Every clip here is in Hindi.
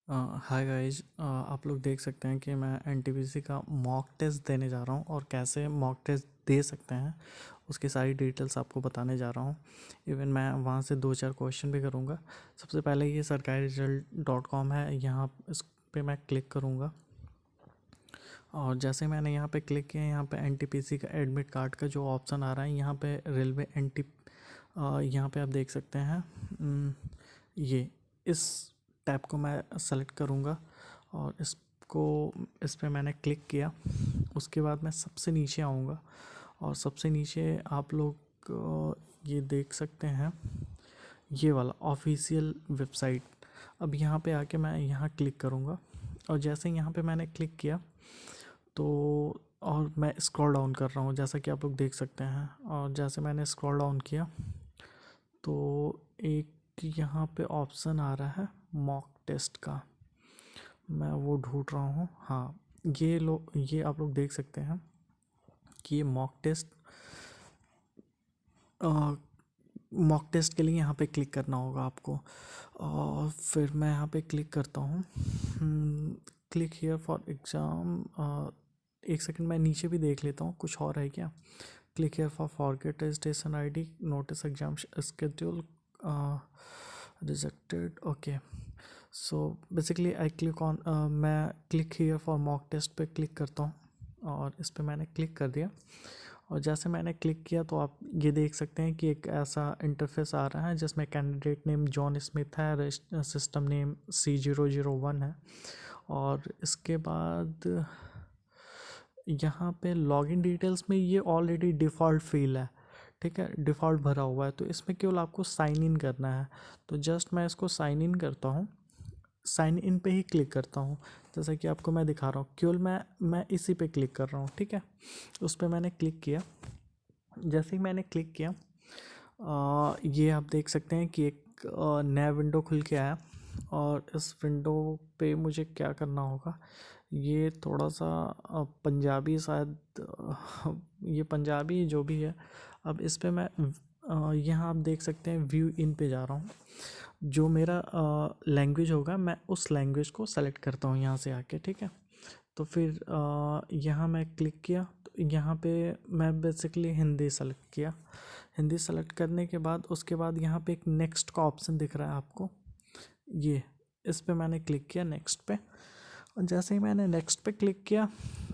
हाय गाइज, आप लोग देख सकते हैं कि मैं एनटीपीसी का मॉक टेस्ट देने जा रहा हूँ और कैसे मॉक टेस्ट दे सकते हैं उसकी सारी डिटेल्स आपको बताने जा रहा हूँ। इवन मैं वहाँ से 2-4 क्वेश्चन भी करूँगा। सबसे पहले ये sarkariresult.com है, यहाँ इस पे मैं क्लिक करूँगा और जैसे मैंने यहाँ पे क्लिक किया, यहाँ पे एनटीपीसी का एडमिट कार्ड का जो ऑप्शन आ रहा है, यहाँ पे रेलवे यहाँ पे आप देख सकते हैं। ये इस टैब को मैं सेलेक्ट करूँगा और इस पे मैंने क्लिक किया। उसके बाद मैं सबसे नीचे आऊँगा और सबसे नीचे आप लोग ये देख सकते हैं, ये वाला ऑफिशियल वेबसाइट। अब यहाँ पे आके मैं यहाँ क्लिक करूँगा और जैसे यहाँ पे मैंने क्लिक किया तो और मैं स्क्रॉल डाउन कर रहा हूँ जैसा कि आप लोग देख सकते हैं। और जैसे मैंने स्क्रॉल डाउन किया तो एक यहाँ पे ऑप्शन आ रहा है मॉक टेस्ट का, मैं वो ढूंढ रहा हूँ। हाँ, ये आप लोग देख सकते हैं कि ये मॉक टेस्ट के लिए यहाँ पे क्लिक करना होगा आपको। और फिर मैं यहाँ पे क्लिक करता हूँ, क्लिक हियर फॉर एग्ज़ाम। एक सेकंड मैं नीचे भी देख लेता हूँ कुछ और है क्या। Click here for forget registration ID, notice exam schedule rejected. Okay, so basically I click on, मैं click here for mock test पे क्लिक करता हूँ और इस पे मैंने क्लिक कर दिया। और जैसे मैंने क्लिक किया तो आप ये देख सकते हैं कि एक ऐसा इंटरफेस आ रहा है जिसमें कैंडिडेट नेम जॉन स्मिथ है, सिस्टम नेम C001 है। और इसके बाद यहाँ पे लॉगिन डिटेल्स में ये ऑलरेडी डिफ़ॉल्ट फील्ड है, ठीक है, डिफ़ॉल्ट भरा हुआ है। तो इसमें केवल आपको साइन इन करना है। तो जस्ट मैं इसको साइन इन करता हूँ, साइन इन पे ही क्लिक करता हूँ जैसा कि आपको मैं दिखा रहा हूँ। केवल मैं इसी पे क्लिक कर रहा हूँ, ठीक है। उस पर मैंने क्लिक किया। जैसे ही मैंने क्लिक किया ये आप देख सकते हैं कि एक नया विंडो खुल के आया। और इस विंडो पे मुझे क्या करना होगा, ये थोड़ा सा पंजाबी शायद, ये पंजाबी जो भी है। अब इस पे मैं यहाँ आप देख सकते हैं व्यू इन पे जा रहा हूँ। जो मेरा लैंग्वेज होगा मैं उस लैंग्वेज को सेलेक्ट करता हूँ यहाँ से आके, ठीक है। तो फिर यहाँ मैं क्लिक किया तो यहाँ पे मैं बेसिकली हिंदी सेलेक्ट किया। हिंदी सेलेक्ट करने के बाद उसके बाद यहाँ पे एक नेक्स्ट का ऑप्शन दिख रहा है आपको, ये इस पे मैंने क्लिक किया नेक्स्ट पे। और जैसे ही मैंने नेक्स्ट पे क्लिक किया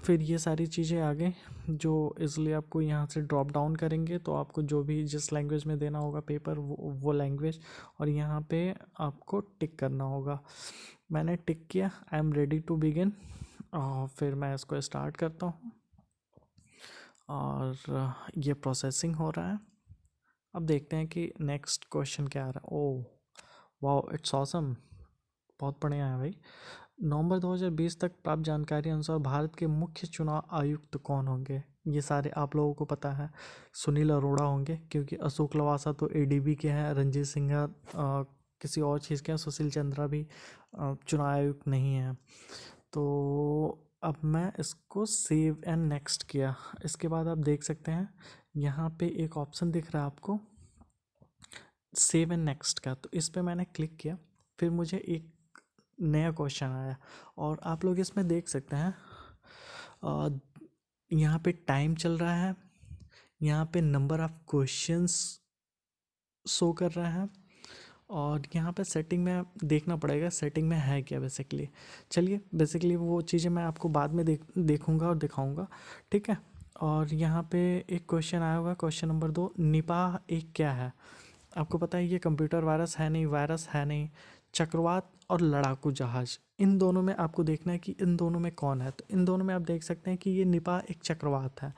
फिर ये सारी चीज़ें आ गई जो इसलिए आपको यहाँ से ड्रॉप डाउन करेंगे तो आपको जो भी जिस लैंग्वेज में देना होगा पेपर वो लैंग्वेज, और यहाँ पे आपको टिक करना होगा। मैंने टिक किया, I am ready to begin. और फिर मैं इसको स्टार्ट करता हूँ और ये प्रोसेसिंग हो रहा है। अब देखते हैं कि नेक्स्ट क्वेश्चन क्या आ रहा है। ओह वाओ, इट्स ऑसम, बहुत बढ़िया है भाई। नवंबर 2020 तक प्राप्त जानकारी अनुसार भारत के मुख्य चुनाव आयुक्त कौन होंगे? ये सारे आप लोगों को पता है, सुनील अरोड़ा होंगे क्योंकि अशोक लवासा तो एडीबी के हैं, रंजीत सिन्हा किसी और चीज़ के हैं, सुशील चंद्रा भी चुनाव आयुक्त नहीं है। तो अब मैं इसको सेव एंड नेक्स्ट किया। इसके बाद आप देख सकते हैं यहाँ पे एक ऑप्शन दिख रहा है आपको सेव एंड नेक्स्ट का, तो इस पे मैंने क्लिक किया। फिर मुझे एक नया क्वेश्चन आया और आप लोग इसमें देख सकते हैं यहाँ पे टाइम चल रहा है, यहाँ पे नंबर ऑफ क्वेश्चंस शो कर रहा है और यहाँ पे सेटिंग में देखना पड़ेगा सेटिंग में है क्या बेसिकली। चलिए बेसिकली वो चीज़ें मैं आपको बाद में देखूँगा और दिखाऊँगा, ठीक है। और यहाँ पे एक क्वेश्चन आया हुआ, क्वेश्चन नंबर 2, निपाह एक क्या है? आपको पता है ये कंप्यूटर वायरस है नहीं, वायरस है नहीं, चक्रवात और लड़ाकू जहाज, इन दोनों में आपको देखना है कि इन दोनों में कौन है। तो इन दोनों में आप देख सकते हैं कि ये निपाह एक चक्रवात है,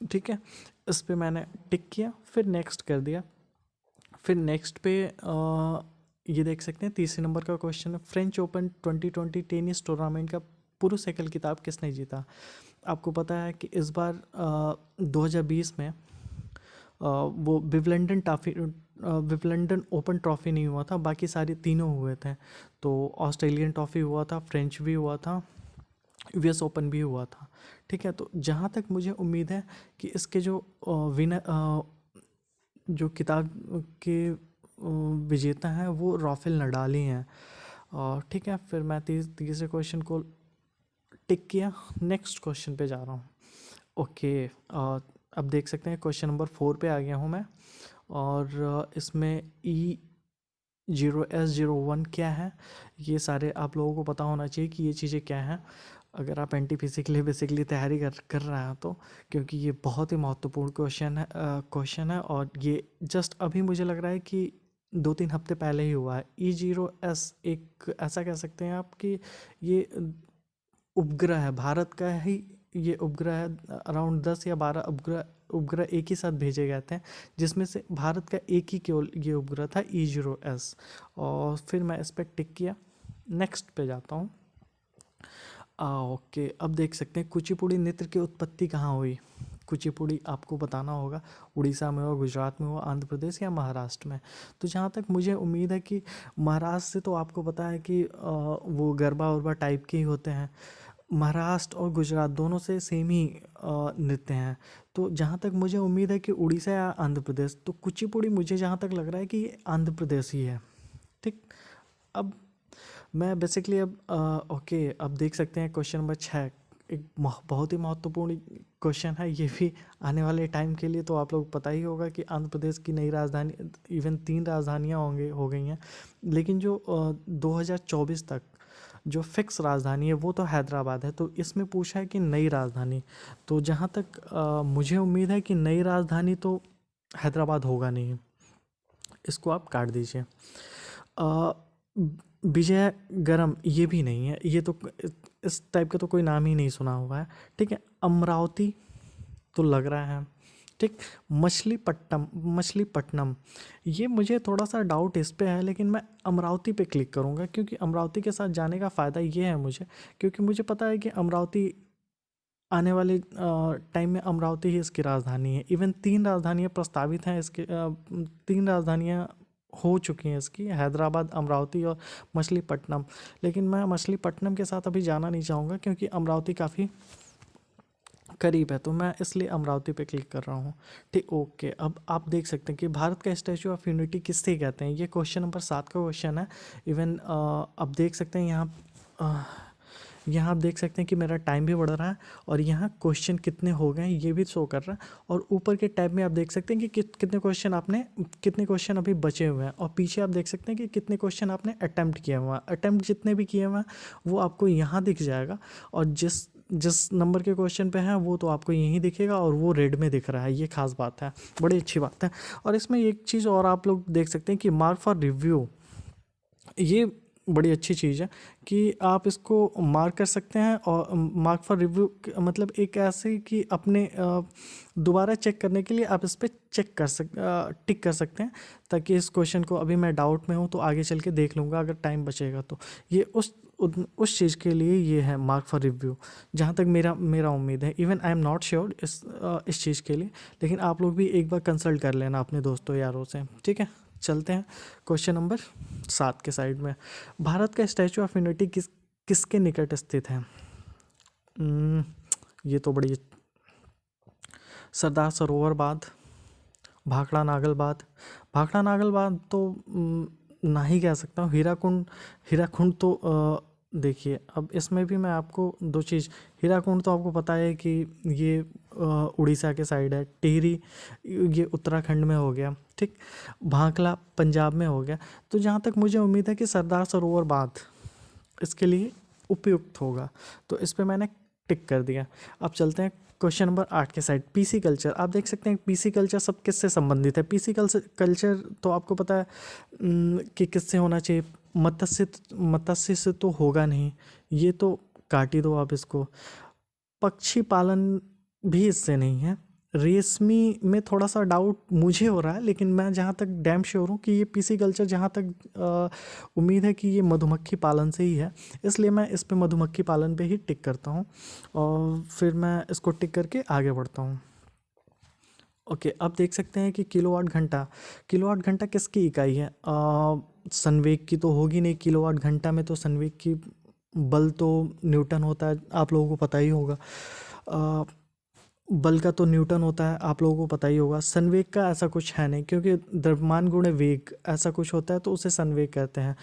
ठीक है। इस पे मैंने टिक किया, फिर नेक्स्ट कर दिया। फिर नेक्स्ट पे ये देख सकते हैं तीसरे नंबर का क्वेश्चन है, फ्रेंच ओपन 2020 टेनिस टूर्नामेंट का पुरुष एकल खिताब किसने जीता? आपको पता है कि इस बार 2020 में वो विवलंडन ओपन ट्रॉफी नहीं हुआ था, बाकी सारे तीनों हुए थे। तो ऑस्ट्रेलियन ट्रॉफी हुआ था, फ्रेंच भी हुआ था, यूएस ओपन भी हुआ था, ठीक है। तो जहाँ तक मुझे उम्मीद है कि इसके जो विनर जो किताब के विजेता हैं वो राफेल नडाल ही हैं। और ठीक है, फिर मैं तीसरे क्वेश्चन को टिक किया, नेक्स्ट क्वेश्चन पे जा रहा हूँ। ओके, अब देख सकते हैं क्वेश्चन नंबर 4 पे आ गया हूँ मैं। और इसमें E0S01 क्या है, ये सारे आप लोगों को पता होना चाहिए कि ये चीज़ें क्या हैं, अगर आप NTPC के लिए बेसिकली तैयारी कर रहे हैं तो, क्योंकि ये बहुत ही महत्वपूर्ण क्वेश्चन है और ये जस्ट अभी मुझे लग रहा है कि 2-3 हफ्ते पहले ही हुआ है। E0S एक ऐसा कह सकते हैं आप कि ये उपग्रह है, भारत का ही ये उपग्रह है। अराउंड 10 या 12 उपग्रह एक ही साथ भेजे गए थे, जिसमें से भारत का एक ही केवल ये उपग्रह था E0S। और फिर मैं इस पर टिक किया, नेक्स्ट पे जाता हूँ। ओके, अब देख सकते हैं कुचिपुड़ी नृत्य की उत्पत्ति कहाँ हुई। कुचिपुड़ी आपको बताना होगा, उड़ीसा में हो, गुजरात में हो, आंध्र प्रदेश या महाराष्ट्र में। तो जहाँ तक मुझे उम्मीद है कि महाराष्ट्र से, तो आपको पता है कि वो गरबा उरबा टाइप के ही होते हैं। महाराष्ट्र और गुजरात दोनों से सेम ही नृत्य हैं। तो जहाँ तक मुझे उम्मीद है कि उड़ीसा या आंध्र प्रदेश, तो कुचिपुड़ी मुझे जहाँ तक लग रहा है कि ये आंध्र प्रदेश ही है। ठीक, अब मैं बेसिकली ओके, अब देख सकते हैं क्वेश्चन नंबर 6, एक बहुत ही महत्वपूर्ण क्वेश्चन है ये भी। आने वाले टाइम के लिए तो आप लोग पता ही होगा कि आंध्र प्रदेश की नई राजधानी, इवन 3 राजधानियाँ हो गई हैं, लेकिन जो 2024 तक जो फिक्स राजधानी है वो तो हैदराबाद है। तो इसमें पूछा है कि नई राजधानी, तो जहाँ तक मुझे उम्मीद है कि नई राजधानी तो हैदराबाद होगा नहीं, इसको आप काट दीजिए। विजयगरम ये भी नहीं है, ये तो इस टाइप का तो कोई नाम ही नहीं सुना हुआ है। ठीक है, अमरावती तो लग रहा है। ठीक, मछलीपट्टनम ये मुझे थोड़ा सा डाउट इस पे है, लेकिन मैं अमरावती पे क्लिक करूँगा, क्योंकि अमरावती के साथ जाने का फ़ायदा ये है मुझे, क्योंकि मुझे पता है कि अमरावती आने वाले टाइम में अमरावती ही इसकी राजधानी है। इवन 3 राजधानियाँ प्रस्तावित हैं इसके, 3 राजधानियाँ हो चुकी हैं इसकी, हैदराबाद, अमरावती और मछलीपट्टनम। लेकिन मैं मछलीपट्टनम के साथ अभी जाना नहीं चाहूँगा, क्योंकि अमरावती काफ़ी करीब है, तो मैं इसलिए अमरावती पे क्लिक कर रहा हूँ। ठीक, ओके, अब आप देख सकते हैं कि भारत का स्टैचू ऑफ यूनिटी किससे कहते हैं। ये क्वेश्चन नंबर 7 का क्वेश्चन है। इवन अब देख सकते हैं यहाँ आप देख सकते हैं कि मेरा टाइम भी बढ़ रहा है, और यहाँ क्वेश्चन कितने हो गए हैं ये भी शो कर रहा है। और ऊपर के टैब में आप देख सकते हैं कि कितने क्वेश्चन अभी बचे हुए हैं, और पीछे आप देख सकते हैं कि कितने क्वेश्चन आपने अटैम्प्ट किए हुए हैं। अटैम्प्ट जितने भी किए हुए हैं वो आपको यहाँ दिख जाएगा, और जिस जिस नंबर के क्वेश्चन पे हैं वो तो आपको यहीं दिखेगा, और वो रेड में दिख रहा है। ये खास बात है, बड़ी अच्छी बात है। और इसमें एक चीज़ और आप लोग देख सकते हैं कि मार्क फॉर रिव्यू, ये बड़ी अच्छी चीज़ है कि आप इसको मार्क कर सकते हैं। और मार्क फॉर रिव्यू मतलब एक ऐसे कि अपने दोबारा चेक करने के लिए आप इस पर टिक कर सकते हैं, ताकि इस क्वेश्चन को अभी मैं डाउट में हूँ तो आगे चल के देख लूँगा अगर टाइम बचेगा तो। ये उस चीज़ के लिए ये है मार्क फॉर रिव्यू, जहाँ तक मेरा उम्मीद है। Even I am not sure इस चीज़ के लिए, लेकिन आप लोग भी एक बार कंसल्ट कर लेना अपने दोस्तों यारों से। ठीक है, चलते हैं क्वेश्चन नंबर 7 के साइड में। भारत का स्टैचू ऑफ यूनिटी किसके निकट स्थित है। ये तो बड़ी, सरदार सरोवर बांध, भाखड़ा नागल बांध तो ना ही कह सकता हूँ। हीराकुंड तो देखिए, अब इसमें भी मैं आपको दो चीज़, हीराकुंड तो आपको पता है कि ये उड़ीसा के साइड है, टिहरी ये उत्तराखंड में हो गया। ठीक, भाखड़ा पंजाब में हो गया। तो जहाँ तक मुझे उम्मीद है कि सरदार सरोवर बांध इसके लिए उपयुक्त होगा, तो इस पे मैंने टिक कर दिया। अब चलते हैं क्वेश्चन नंबर 8 के साइड। पीसी कल्चर, आप देख सकते हैं पीसी कल्चर सब किससे संबंधित है। पीसी कल्चर तो आपको पता है कि किससे होना चाहिए। मत्स्य से तो होगा नहीं, ये तो काट ही दो आप इसको। पक्षी पालन भी इससे नहीं है। रेशमी में थोड़ा सा डाउट मुझे हो रहा है, लेकिन मैं जहाँ तक डैम श्योर हूँ कि ये पीसी कल्चर, जहाँ तक उम्मीद है कि ये मधुमक्खी पालन से ही है, इसलिए मैं इस पे मधुमक्खी पालन पे ही टिक करता हूँ, और फिर मैं इसको टिक करके आगे बढ़ता हूँ। ओके, अब देख सकते हैं कि किलोवाट घंटा किसकी इकाई है। संवेग की तो होगी नहीं, किलोवाट घंटा में तो संवेग की बल तो न्यूटन होता है, आप लोगों को पता ही होगा। बल का तो न्यूटन होता है, आप लोगों को पता ही होगा। संवेग का ऐसा कुछ है नहीं, क्योंकि द्रव्यमान गुणे वेग ऐसा कुछ होता है, तो उसे संवेग कहते हैं।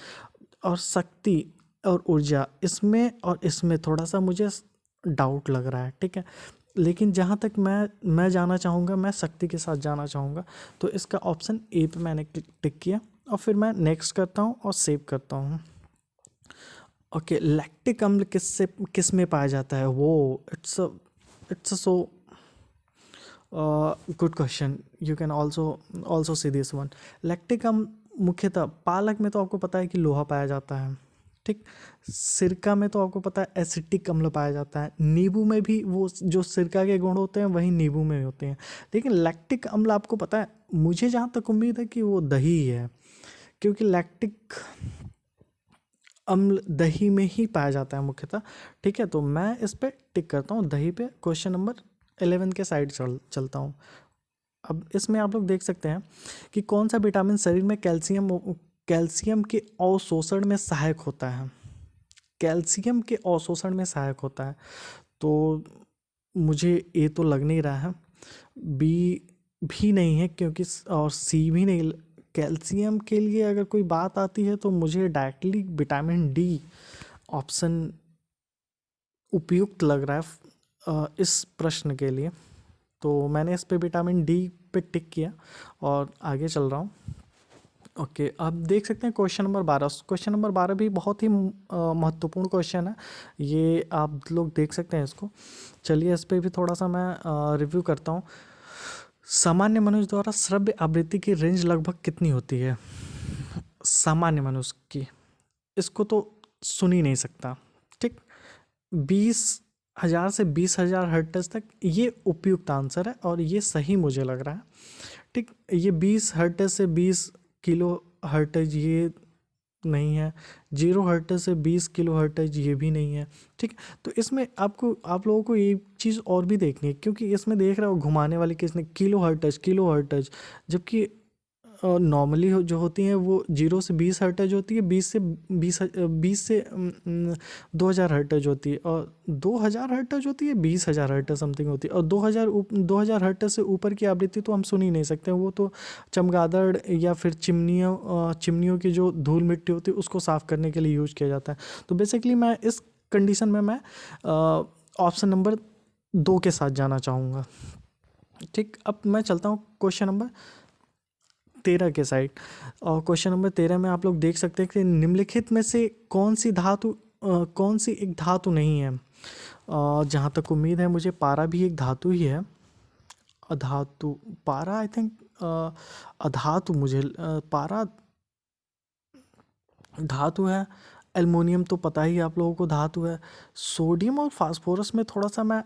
और शक्ति और ऊर्जा, इसमें और इसमें थोड़ा सा मुझे डाउट लग रहा है, ठीक है। लेकिन जहाँ तक मैं जाना चाहूँगा, मैं शक्ति के साथ जाना चाहूँगा। तो इसका ऑप्शन ए पे मैंने टिक किया और फिर मैं नेक्स्ट करता हूँ और सेव करता हूँ। ओके, लैक्टिक अम्ल किस में पाया जाता है? वो it's so good question, you can also see this one. Lactic अम्ल मुख्यतः पालक में तो आपको पता है कि लोहा पाया जाता है, ठीक। सिरका में तो आपको पता है एसिटिक अम्ल पाया जाता है। नींबू में भी वो जो सिरका के गुण होते हैं वही नींबू में होते हैं। लेकिन लैक्टिक अम्ल आपको पता है, मुझे जहाँ तक उम्मीद है कि वो दही है, क्योंकि लैक्टिक अम्ल दही में ही पाया जाता है मुख्यतः, ठीक है। तो मैं इस पे टिक करता हूँ, दही पे। क्वेश्चन नंबर 11 के साइड चलता हूँ। अब इसमें आप लोग देख सकते हैं कि कौन सा विटामिन शरीर में कैल्शियम के अवशोषण में सहायक होता है। कैल्शियम के अवशोषण में सहायक होता है, तो मुझे ए तो लग नहीं रहा है, बी भी नहीं है क्योंकि, और सी भी नहीं। कैल्शियम के लिए अगर कोई बात आती है तो मुझे डायरेक्टली विटामिन डी ऑप्शन उपयुक्त लग रहा है इस प्रश्न के लिए। तो मैंने इस पे विटामिन डी पे टिक किया और आगे चल रहा हूँ। ओके, आप देख सकते हैं क्वेश्चन नंबर 12। क्वेश्चन नंबर 12 भी बहुत ही महत्वपूर्ण क्वेश्चन है, ये आप लोग देख सकते हैं इसको। चलिए इस पे भी थोड़ा सा मैं रिव्यू करता हूँ। सामान्य मनुष्य द्वारा श्रव्य आवृत्ति की रेंज लगभग कितनी होती है? सामान्य मनुष्य की, इसको तो सुन ही नहीं सकता, ठीक। 20,000 से 20,000 हर्ट्ज तक ये उपयुक्त आंसर है और ये सही मुझे लग रहा है, ठीक। ये 20 हर्ट्ज से 20 किलो हर्ट्ज ये नहीं है। 0 हर्ट्ज से 20 किलो हर्ट्ज ये भी नहीं है, ठीक। तो इसमें आप लोगों को ये चीज़ और भी देखनी है, क्योंकि इसमें देख रहा हो घुमाने वाली किसने किलो हर्ट्ज, जबकि नॉर्मली जो होती हैं वो 0 से 20 हर्ट्ज होती है, 20 से 2,000 हर्ट्ज होती है, और 2,000 हर्ट्ज होती है, 20,000 हर्ट्ज समथिंग होती है। और 2,000 हर्ट्ज से ऊपर की आवृत्ति तो हम सुन ही नहीं सकते, वो तो चमगादड़ या फिर चिमनियों की जो धूल मिट्टी होती है उसको साफ़ करने के लिए यूज किया जाता है। तो बेसिकली मैं इस कंडीशन में मैं ऑप्शन नंबर 2 के साथ जाना चाहूँगा, ठीक। अब मैं चलता हूँ क्वेश्चन नंबर 13 के साइड। और क्वेश्चन नंबर 13 में आप लोग देख सकते हैं कि निम्नलिखित में से कौन सी एक धातु नहीं है? जहाँ तक उम्मीद है मुझे, पारा भी एक धातु ही है। अधातु, पारा आई थिंक अधातु, मुझे पारा धातु है। एल्युमिनियम तो पता ही आप लोगों को धातु है। सोडियम और फास्फोरस में थोड़ा सा मैं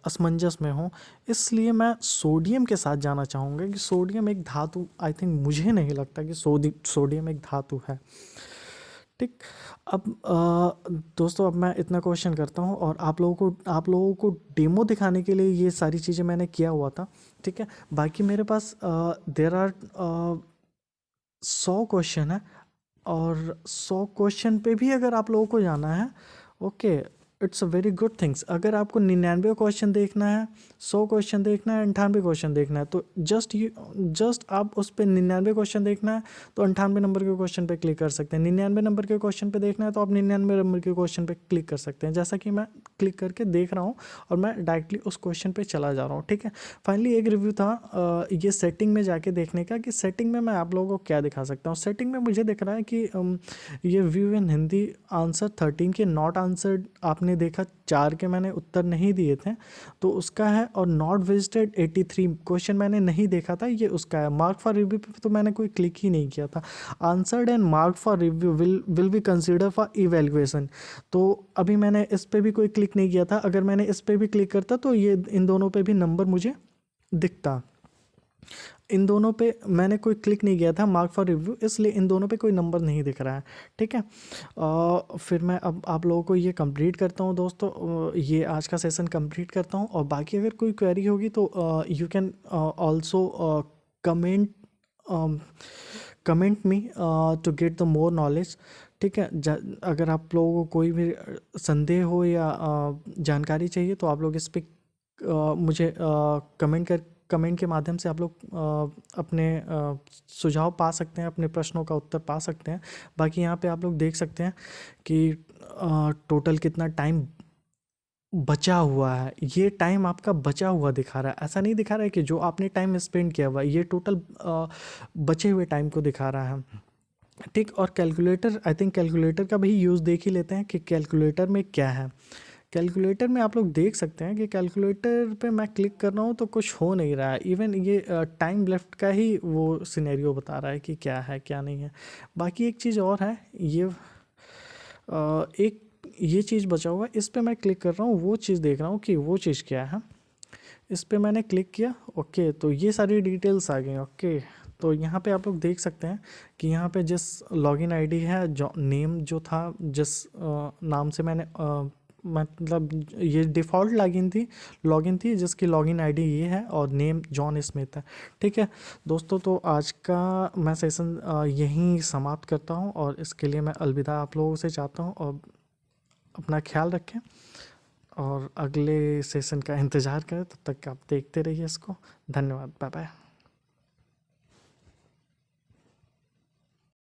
असमंजस में हूँ, इसलिए मैं सोडियम के साथ जाना चाहूँगा कि सोडियम एक धातु, आई थिंक मुझे नहीं लगता कि सोडियम एक धातु है, ठीक। अब दोस्तों, अब मैं इतना क्वेश्चन करता हूँ और आप लोगों को डेमो दिखाने के लिए ये सारी चीज़ें मैंने किया हुआ था, ठीक है। बाकी मेरे पास देर आर 100 क्वेश्चन है, और 100 क्वेश्चन पे भी अगर आप लोगों को जाना है, okay, it's a very good things. अगर आपको 99 क्वेश्चन देखना है, 100 क्वेश्चन देखना है, 98 क्वेश्चन देखना है, तो जस्ट आप उस पर 99 क्वेश्चन देखना है तो 98 नंबर के क्वेश्चन पे क्लिक कर सकते हैं। 99 नंबर के क्वेश्चन पे देखना है तो आप 99 नंबर के क्वेश्चन पे क्लिक कर सकते हैं, जैसा कि मैं क्लिक करके देख रहा हूँ और मैं डायरेक्टली उस क्वेश्चन पे चला जा रहा हूँ, ठीक है। फाइनली एक रिव्यू था ये सेटिंग में जाके देखने का कि सेटिंग में मैं आप लोगों को क्या दिखा सकता हूँ। सेटिंग में मुझे दिख रहा है कि ये व्यू इन हिंदी आंसर 13 के नॉट आंसर्ड आपने देखा, 4 के मैंने उत्तर नहीं दिए थे तो उसका है, और नॉट विजिटेड 83 क्वेश्चन मैंने नहीं देखा था, ये उसका है। मार्क फॉर रिव्यू पे तो मैंने कोई क्लिक ही नहीं किया था। Answered and mark for review will be consider for evaluation, तो अभी मैंने इस पे भी कोई क्लिक नहीं किया था। अगर मैंने इस पे भी क्लिक करता तो ये इन दोनों पे भी नंबर मुझे दिखता। इन दोनों पे मैंने कोई क्लिक नहीं किया था मार्क फॉर रिव्यू, इसलिए इन दोनों पे कोई नंबर नहीं दिख रहा है, ठीक है। फिर मैं अब आप लोगों को ये कंप्लीट करता हूँ दोस्तों, ये आज का सेशन कंप्लीट करता हूँ। और बाकी अगर कोई क्वेरी होगी तो you can also comment comment me to get the more knowledge, ठीक है। अगर आप लोगों को कोई भी संदेह हो या जानकारी चाहिए तो आप लोग इस पर मुझे कमेंट के माध्यम से आप लोग अपने सुझाव पा सकते हैं, अपने प्रश्नों का उत्तर पा सकते हैं। बाकी यहाँ पे आप लोग देख सकते हैं कि टोटल कितना टाइम बचा हुआ है। ये टाइम आपका बचा हुआ दिखा रहा है, ऐसा नहीं दिखा रहा है कि जो आपने टाइम स्पेंड किया हुआ है, ये टोटल बचे हुए टाइम को दिखा रहा है। ठीक, और कैलकुलेटर, आई थिंक कैलकुलेटर का भी यूज़ देख ही लेते हैं कि कैलकुलेटर में क्या है। कैलकुलेटर में आप लोग देख सकते हैं कि कैलकुलेटर पे मैं क्लिक कर रहा हूँ तो कुछ हो नहीं रहा है। इवन ये टाइम लेफ्ट का ही वो सिनेरियो बता रहा है कि क्या है क्या नहीं है। बाकी एक चीज़ और है, ये एक ये चीज़ बचा हुआ है, इस पे मैं क्लिक कर रहा हूँ, वो चीज़ देख रहा हूँ कि वो चीज़ क्या है। इस पे मैंने क्लिक किया, ओके, तो ये सारी डिटेल्स आ गई। ओके, तो यहाँ पे आप लोग देख सकते हैं कि यहाँ पे जिस लॉगिन आईडी है, जो नेम जो था, जिस नाम से मैंने मतलब ये डिफ़ॉल्ट लॉगिन थी जिसकी लॉगिन आईडी ये है, और नेम जॉन स्मिथ है। ठीक है दोस्तों, तो आज का मैं सेशन यहीं समाप्त करता हूँ, और इसके लिए मैं अलविदा आप लोगों से चाहता हूँ, और अपना ख्याल रखें, और अगले सेशन का इंतज़ार करें। तब तक आप देखते रहिए इसको। धन्यवाद, बाय बाय।